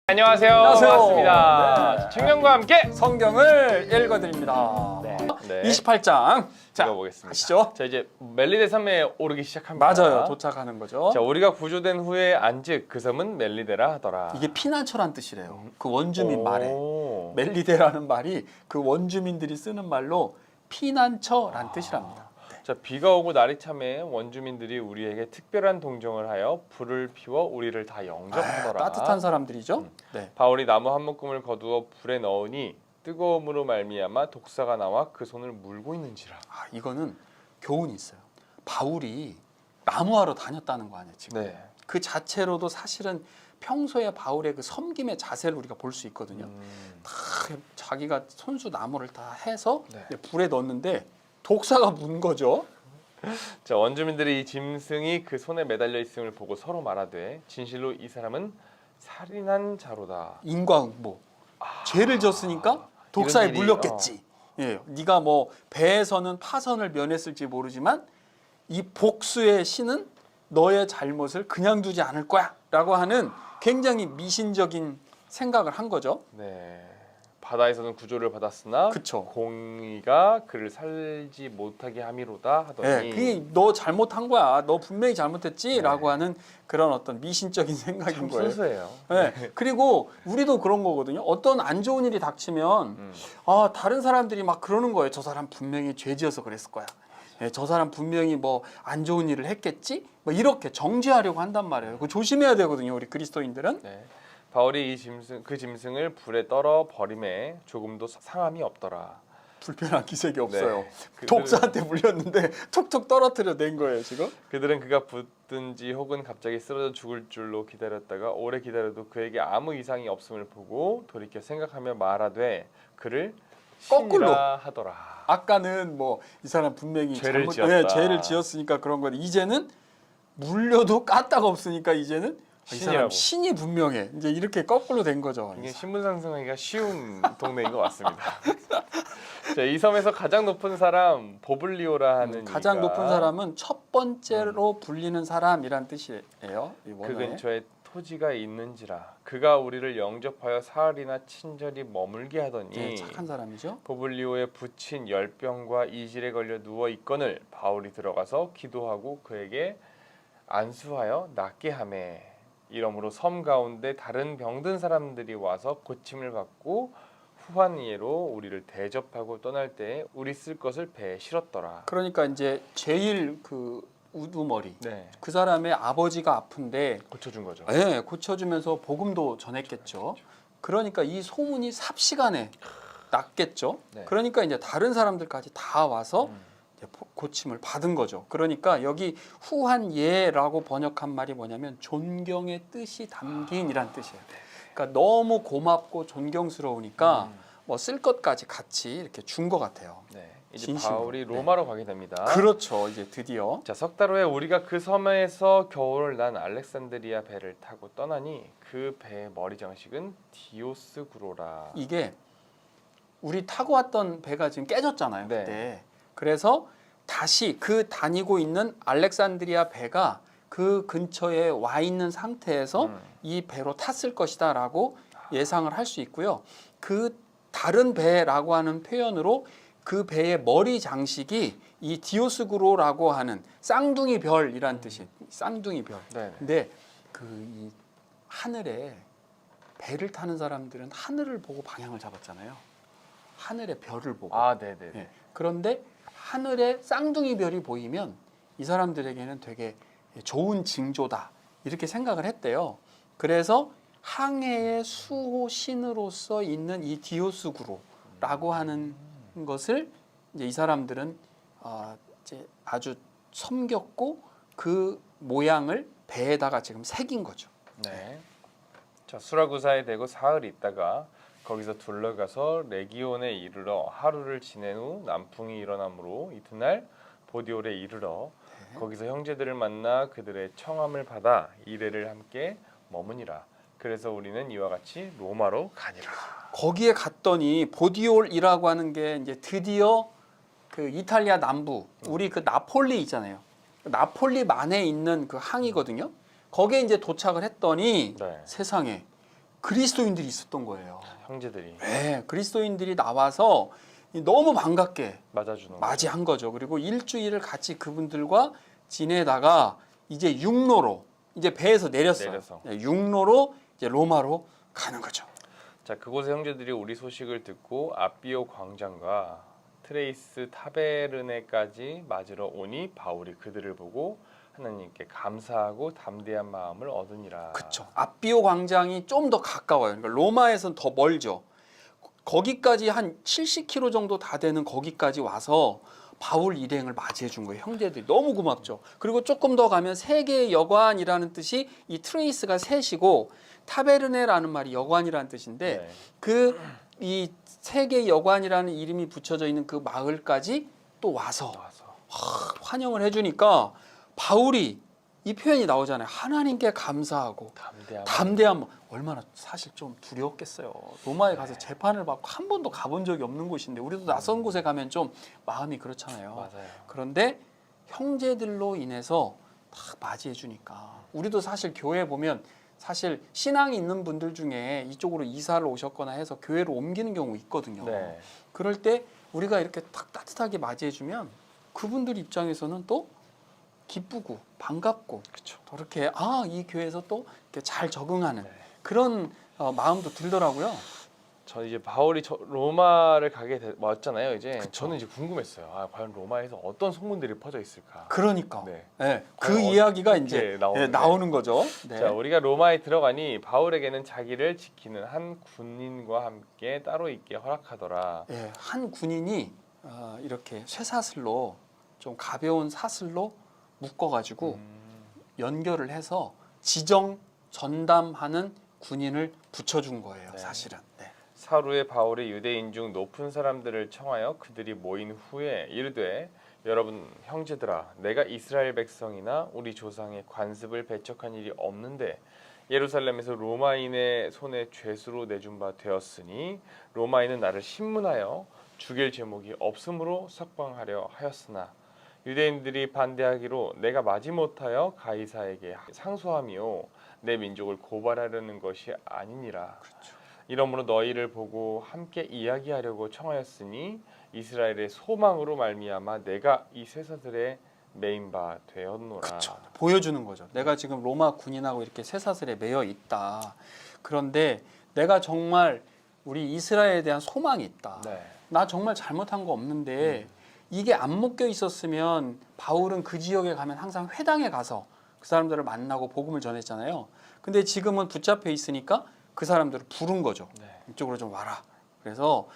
안녕하세요. 안녕하세요. 반갑습니다. 네. 청년과 함께 성경을 읽어드립니다. 네. 28장. 자, 읽어보겠습니다. 가시죠. 자, 이제 멜리데 섬에 오르기 시작합니다. 맞아요. 도착하는 거죠. 자, 우리가 구조된 후에 안즉 그 섬은 멜리데라 하더라. 이게 피난처란 뜻이래요. 그 원주민 오. 말에. 멜리데라는 말이 그 원주민들이 쓰는 말로 피난처란 뜻이랍니다. 자, 비가 오고 날이 참에 원주민들이 우리에게 특별한 동정을 하여 불을 피워 우리를 다 영접하더라. 따뜻한 사람들이죠. 네. 바울이 나무 한 묶음을 거두어 불에 넣으니 뜨거움으로 말미암아 독사가 나와 그 손을 물고 있는지라. 이거는 교훈이 있어요. 바울이 나무하러 다녔다는 거 아니에요, 지금. 네. 그 자체로도 사실은 평소에 바울의 그 섬김의 자세를 우리가 볼 수 있거든요. 다 자기가 손수 나무를 다 해서 네. 불에 넣었는데 독사가 문 거죠. 자, 원주민들이 이 짐승이 그 손에 매달려 있음을 보고 서로 말하되 진실로 이 사람은 살인한 자로다. 인과응보. 죄를 졌으니까 독사에 이런 일이, 물렸겠지. 예, 네가 뭐 배에서는 파선을 면했을지 모르지만 이 복수의 신은 너의 잘못을 그냥 두지 않을 거야라고 하는 굉장히 미신적인 생각을 한 거죠. 네. 바다에서는 구조를 받았으나 그쵸. 공의가 그를 살지 못하게 함이로다 하더니 예, 그게 너 잘못한 거야. 너 분명히 잘못했지라고 네. 하는 그런 어떤 미신적인 생각인 참 거예요. 순수해요. 네. 그리고 우리도 그런 거거든요. 어떤 안 좋은 일이 닥치면 다른 사람들이 막 그러는 거예요. 저 사람 분명히 죄 지어서 그랬을 거야. 예, 저 사람 분명히 뭐 안 좋은 일을 했겠지? 뭐 이렇게 정죄하려고 한단 말이에요. 그거 조심해야 되거든요. 우리 그리스도인들은. 네. 바울이 이 짐승 그 짐승을 불에 떨어 버림에 조금도 상함이 없더라. 불편한 기색이 없어요. 네. 독사한테 물렸는데 툭툭 떨어뜨려 낸 거예요, 지금. 그들은 그가 붙든지 혹은 갑자기 쓰러져 죽을 줄로 기다렸다가 오래 기다려도 그에게 아무 이상이 없음을 보고 돌이켜 생각하며 말하되 그를 거꾸로. 신이라 하더라. 아까는 뭐 이 사람 분명히 죄를 지었다. 죄를 지었으니까 그런 건데 이제는 물려도 까딱 없으니까 이제는 이 사람 신이라고. 신이 분명해. 이제 이렇게 거꾸로 된 거죠. 이게 신분 상승하기가 쉬운 동네인 것 같습니다. 자, 이 섬에서 가장 높은 사람 보블리오라 하는 가장 이가 높은 사람은 첫 번째로 불리는 사람이란 뜻이에요. 이 그 원어에. 근처에 토지가 있는지라 그가 우리를 영접하여 사흘이나 친절히 머물게 하더니 네, 착한 사람이죠. 보블리오에 붙인 열병과 이질에 걸려 누워 있거늘 바울이 들어가서 기도하고 그에게 안수하여 낫게 하매 이러므로 섬 가운데 다른 병든 사람들이 와서 고침을 받고 후한예로 우리를 대접하고 떠날 때에 우리 쓸 것을 배에 실었더라. 그러니까 이제 제일 그 우두머리 네, 그 사람의 아버지가 아픈데 고쳐준 거죠. 네, 고쳐주면서 복음도 전했겠죠. 그러니까 이 소문이 삽시간에 났겠죠. 네. 그러니까 이제 다른 사람들까지 다 와서 이제 고침을 받은 거죠. 그러니까 여기 후한예라고 번역한 말이 뭐냐면 존경의 뜻이 담긴이란 뜻이에요. 그러니까 너무 고맙고 존경스러우니까 뭐 쓸 것까지 같이 이렇게 준 것 같아요. 네, 이제 진심으로. 바울이 네. 로마로 가게 됩니다. 그렇죠. 이제 드디어 자, 석 달 후에 우리가 그 섬에서 겨울을 난 알렉산드리아 배를 타고 떠나니 그 배의 머리 장식은 디오스구로라. 이게 우리 타고 왔던 배가 지금 깨졌잖아요. 네. 그때. 그래서 다시 그 다니고 있는 알렉산드리아 배가 그 근처에 와 있는 상태에서 이 배로 탔을 것이다라고 예상을 할 수 있고요. 그 다른 배라고 하는 표현으로 그 배의 머리 장식이 이 디오스구로라고 하는 쌍둥이 별이란 뜻이 쌍둥이 별. 네. 근데 그 이 하늘에 배를 타는 사람들은 하늘을 보고 방향을 잡았잖아요. 하늘의 별을 보고. 아, 네, 네. 예. 그런데 하늘에 쌍둥이 별이 보이면 이 사람들에게는 되게 좋은 징조다 이렇게 생각을 했대요. 그래서 항해의 수호신으로서 있는 이 디오스구로라고 하는 것을 이제 이 사람들은 이제 아주 섬겼고 그 모양을 배에다가 지금 새긴 거죠. 네. 자, 수라구사에 대고 사흘 있다가 거기서 둘러가서 레기온에 이르러 하루를 지낸 후 남풍이 일어나므로 이튿날 보디올에 이르러 거기서 형제들을 만나 그들의 청함을 받아 이레를 함께 머무니라. 그래서 우리는 이와 같이 로마로 가니라. 거기에 갔더니 보디올이라고 하는 게 이제 드디어 그 이탈리아 남부 우리 그 나폴리 있잖아요. 나폴리만에 있는 그 항이거든요. 거기에 이제 도착을 했더니 네. 세상에 그리스도인들이 있었던 거예요. 형제들이 네, 그리스도인들이 나와서 너무 반갑게 맞아주는 맞이한 거죠. 그리고 일주일을 같이 그분들과 지내다가 이제 육로로 이제 배에서 내렸어요. 내려서. 네, 육로로 이제 로마로 가는 거죠. 자, 그곳의 형제들이 우리 소식을 듣고 아비오 광장과 트레이스 타베르네까지 맞으러 오니 바울이 그들을 보고 하나님께 감사하고 담대한 마음을 얻으니라. 그렇죠. 아비오 광장이 좀 더 가까워요. 그러니까 로마에선 더 멀죠. 거기까지 한 70km 정도 다 되는 거기까지 와서 바울 일행을 맞이해 준 거예요. 형제들이 너무 고맙죠. 그리고 조금 더 가면 세계의 여관이라는 뜻이 이 트레이스가 셋이고 타베르네라는 말이 여관이라는 뜻인데 네. 그 이 세계의 여관이라는 이름이 붙여져 있는 그 마을까지 또 와서 환영을 해주니까 바울이 이 표현이 나오잖아요. 하나님께 감사하고 담대한 얼마나 사실 좀 두려웠겠어요. 로마에 가서 재판을 받고 한 번도 가본 적이 없는 곳인데 우리도 낯선 곳에 가면 좀 마음이 그렇잖아요. 맞아요. 그런데 형제들로 인해서 딱 맞이해 주니까 우리도 사실 교회 보면 사실 신앙이 있는 분들 중에 이쪽으로 이사를 오셨거나 해서 교회로 옮기는 경우 있거든요. 네. 그럴 때 우리가 이렇게 딱 따뜻하게 맞이해 주면 그분들 입장에서는 또 기쁘고 반갑고 그렇죠. 또 이렇게 이 교회에서 또 이렇게 잘 적응하는 네. 그런 마음도 들더라고요. 저 이제 바울이 로마를 왔잖아요. 이제 그쵸. 저는 이제 궁금했어요. 과연 로마에서 어떤 소문들이 퍼져 있을까? 그러니까 네. 그 이야기가 이제 나오는데. 나오는 거죠. 네. 자, 우리가 로마에 들어가니 바울에게는 자기를 지키는 한 군인과 함께 따로 있게 허락하더라. 예, 한 군인이 이렇게 쇠사슬로 좀 가벼운 사슬로 묶어가지고 연결을 해서 지정 전담하는 군인을 붙여준 거예요. 네. 사실은. 네. 사루에 바울이 유대인 중 높은 사람들을 청하여 그들이 모인 후에 이르되 여러분 형제들아 내가 이스라엘 백성이나 우리 조상의 관습을 배척한 일이 없는데 예루살렘에서 로마인의 손에 죄수로 내준 바 되었으니 로마인은 나를 신문하여 죽일 제목이 없으므로 석방하려 하였으나 유대인들이 반대하기로 내가 마지못하여 가이사에게 상소함이요 내 민족을 고발하려는 것이 아니니라. 이러므로 너희를 보고 함께 이야기하려고 청하였으니 이스라엘의 소망으로 말미암아 내가 이 쇠사슬에 매인 바 되었노라. 그렇죠. 보여주는 거죠. 내가 지금 로마 군인하고 이렇게 쇠사슬에 매여 있다. 그런데 내가 정말 우리 이스라엘에 대한 소망이 있다. 네. 나 정말 잘못한 거 없는데 이게 안 묶여 있었으면 바울은 그 지역에 가면 항상 회당에 가서 그 사람들을 만나고 복음을 전했잖아요. 근데 지금은 붙잡혀 있으니까 그 사람들을 부른 거죠. 네. 이쪽으로 좀 와라. 그래서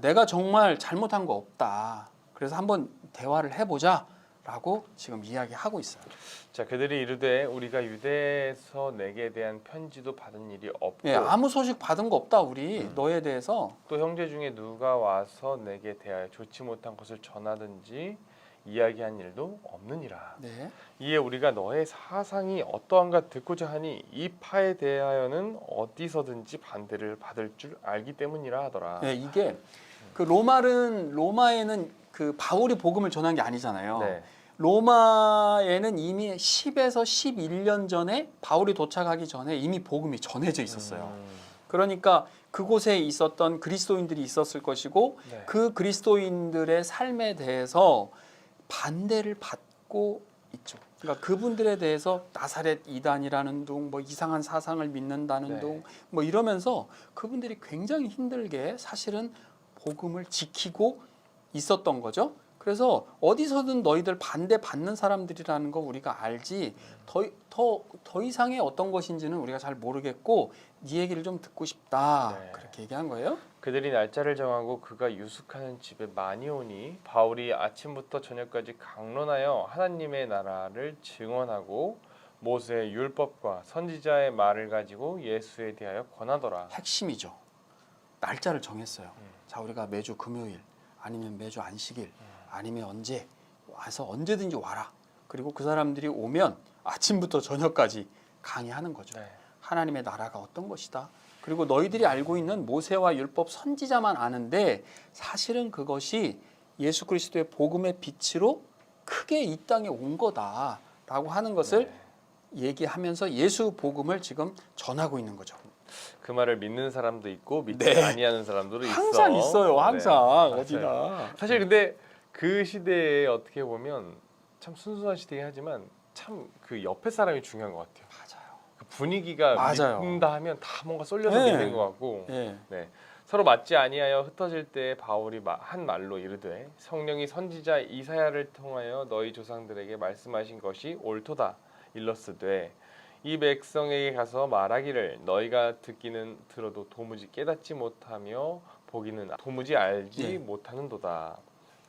내가 정말 잘못한 거 없다. 그래서 한번 대화를 해보자. 라고 지금 이야기하고 있어요. 자, 그들이 이르되 우리가 유대에서 내게 대한 편지도 받은 일이 없고 예, 아무 소식 받은 거 없다 우리 너에 대해서. 또 형제 중에 누가 와서 내게 대하여 좋지 못한 것을 전하든지 이야기한 일도 없느니라. 네. 이에 우리가 너의 사상이 어떠한가 듣고자 하니 이 파에 대하여는 어디서든지 반대를 받을 줄 알기 때문이라 하더라. 네, 이게 그 로마에는 그 바울이 복음을 전한 게 아니잖아요. 네. 로마에는 이미 10에서 11년 전에 바울이 도착하기 전에 이미 복음이 전해져 있었어요. 그러니까 그곳에 있었던 그리스도인들이 있었을 것이고 네. 그 그리스도인들의 삶에 대해서 반대를 받고 있죠. 그러니까 그분들에 대해서 나사렛 이단이라는 둥, 뭐 이상한 사상을 믿는다는 네. 둥, 뭐 이러면서 그분들이 굉장히 힘들게 사실은 복음을 지키고 있었던 거죠. 그래서 어디서든 너희들 반대받는 사람들이라는 거 우리가 알지 더 이상의 어떤 것인지는 우리가 잘 모르겠고 네 얘기를 좀 듣고 싶다. 네. 그렇게 얘기한 거예요. 그들이 날짜를 정하고 그가 유숙하는 집에 많이 오니 바울이 아침부터 저녁까지 강론하여 하나님의 나라를 증언하고 모세의 율법과 선지자의 말을 가지고 예수에 대하여 권하더라. 핵심이죠. 날짜를 정했어요. 자, 우리가 매주 금요일 아니면 매주 안식일 아니면 언제 와서 언제든지 와라. 그리고 그 사람들이 오면 아침부터 저녁까지 강의하는 거죠. 네. 하나님의 나라가 어떤 것이다. 그리고 너희들이 알고 있는 모세와 율법 선지자만 아는데 사실은 그것이 예수 그리스도의 복음의 빛으로 크게 이 땅에 온 거다라고 하는 것을 얘기하면서 예수 복음을 지금 전하고 있는 거죠. 그 말을 믿는 사람도 있고 믿지 네. 아니하는 사람들도 있어. 항상 있어요. 항상 맞아요. 어디나. 사실 근데 그 시대에 어떻게 보면 참 순수한 시대이긴 하지만 참 그 옆에 사람이 중요한 것 같아요. 맞아요. 그 분위기가 맞아요. 믿는다 하면 다 뭔가 쏠려서 네. 믿는 것 같고 예. 네. 서로 맞지 아니하여 흩어질 때 바울이 한 말로 이르되 성령이 선지자 이사야를 통하여 너희 조상들에게 말씀하신 것이 옳도다 일러스되 이 백성에게 가서 말하기를 너희가 듣기는 들어도 도무지 깨닫지 못하며 보기는 도무지 알지 네. 못하는도다.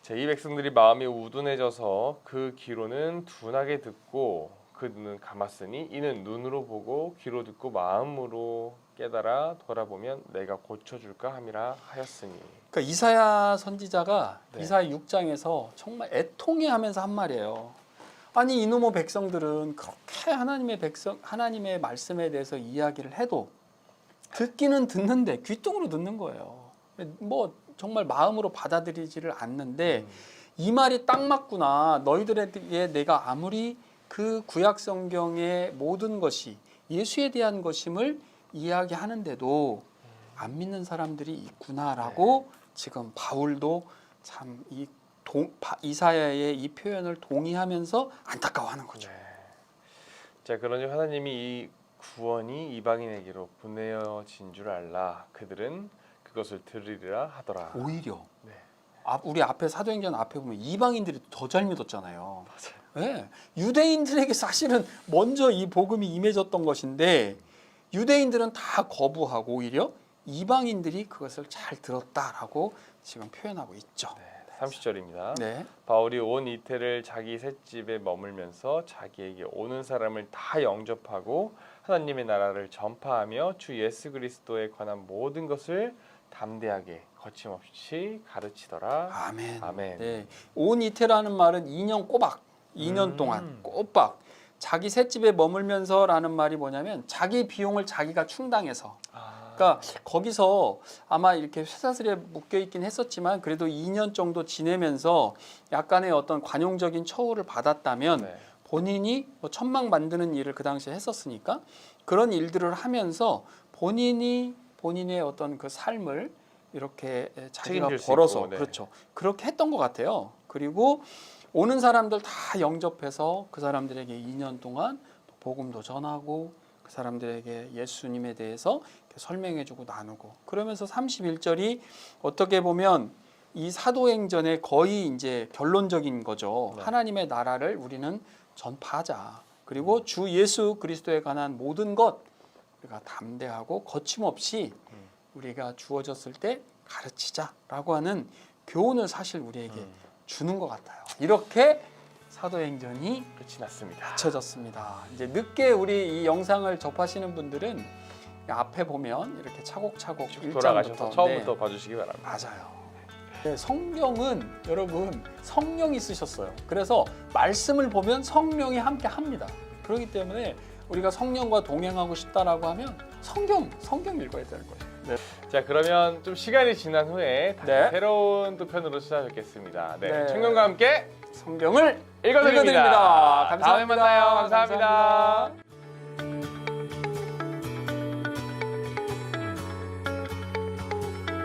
이 백성들이 마음이 우둔해져서 그 귀로는 둔하게 듣고 그 눈은 감았으니 이는 눈으로 보고 귀로 듣고 마음으로 깨달아 돌아보면 내가 고쳐줄까 함이라 하였으니. 그러니까 이사야 선지자가 네. 이사야 6장에서 정말 애통해하면서 한 말이에요. 아니 이놈의 백성들은 그렇게 하나님의 말씀에 대해서 이야기를 해도 듣기는 듣는데 귀뚱으로 듣는 거예요. 뭐 정말 마음으로 받아들이지를 않는데 이 말이 딱 맞구나. 너희들에게 내가 아무리 그 구약 성경의 모든 것이 예수에 대한 것임을 이야기하는데도 안 믿는 사람들이 있구나라고 지금 바울도 참 이사야의 이 표현을 동의하면서 안타까워하는 거죠. 네. 자, 그러니 하나님이 이 구원이 이방인에게로 보내어진 줄 알라. 그들은 그것을 들으리라 하더라. 오히려 네. 우리 앞에 사도행전 앞에 보면 이방인들이 더 잘 믿었잖아요. 맞아요. 네. 유대인들에게 사실은 먼저 이 복음이 임해졌던 것인데 유대인들은 다 거부하고 오히려 이방인들이 그것을 잘 들었다라고 지금 표현하고 있죠. 네. 30절입니다. 네. 바울이 온 이태를 자기 셋집에 머물면서 자기에게 오는 사람을 다 영접하고 하나님의 나라를 전파하며 주 예수 그리스도에 관한 모든 것을 담대하게 거침없이 가르치더라. 아멘. 아멘. 네. 온 이태라는 말은 2년 꼬박, 2년 동안 꼬박 자기 셋집에 머물면서라는 말이 뭐냐면 자기 비용을 자기가 충당해서 그러니까 거기서 아마 이렇게 쇠사슬에 묶여 있긴 했었지만 그래도 2년 정도 지내면서 약간의 어떤 관용적인 처우를 받았다면 네. 본인이 뭐 천막 만드는 일을 그 당시에 했었으니까 그런 일들을 하면서 본인의 어떤 그 삶을 이렇게 자기가 책임질 수 벌어서 있고, 네. 그렇죠. 그렇게 했던 것 같아요. 그리고 오는 사람들 다 영접해서 그 사람들에게 2년 동안 복음도 전하고 그 사람들에게 예수님에 대해서 설명해주고 나누고 그러면서 31절이 어떻게 보면 이 사도행전의 거의 이제 결론적인 거죠. 네. 하나님의 나라를 우리는 전파하자. 그리고 주 예수 그리스도에 관한 모든 것 우리가 담대하고 거침없이 우리가 주어졌을 때 가르치자라고 하는 교훈을 사실 우리에게 주는 것 같아요. 이렇게 사도행전이 끝이 났습니다. 마쳐졌습니다. 이제 늦게 우리 이 영상을 접하시는 분들은 앞에 보면 이렇게 차곡차곡 쭉 1장부터 돌아가셔서 처음부터 봐주시기 바랍니다. 맞아요. 네, 성경은 여러분 성령이 쓰셨어요. 그래서 말씀을 보면 성령이 함께 합니다. 그렇기 때문에 우리가 성령과 동행하고 싶다라고 하면 성경 읽어야 되는 거예요. 네. 자, 그러면 좀 시간이 지난 후에 다시 네. 새로운 또 편으로 찾아뵙겠습니다. 네, 네. 청년과 함께 성경을 읽어드립니다. 감사합니다. 다음에 만나요. 감사합니다.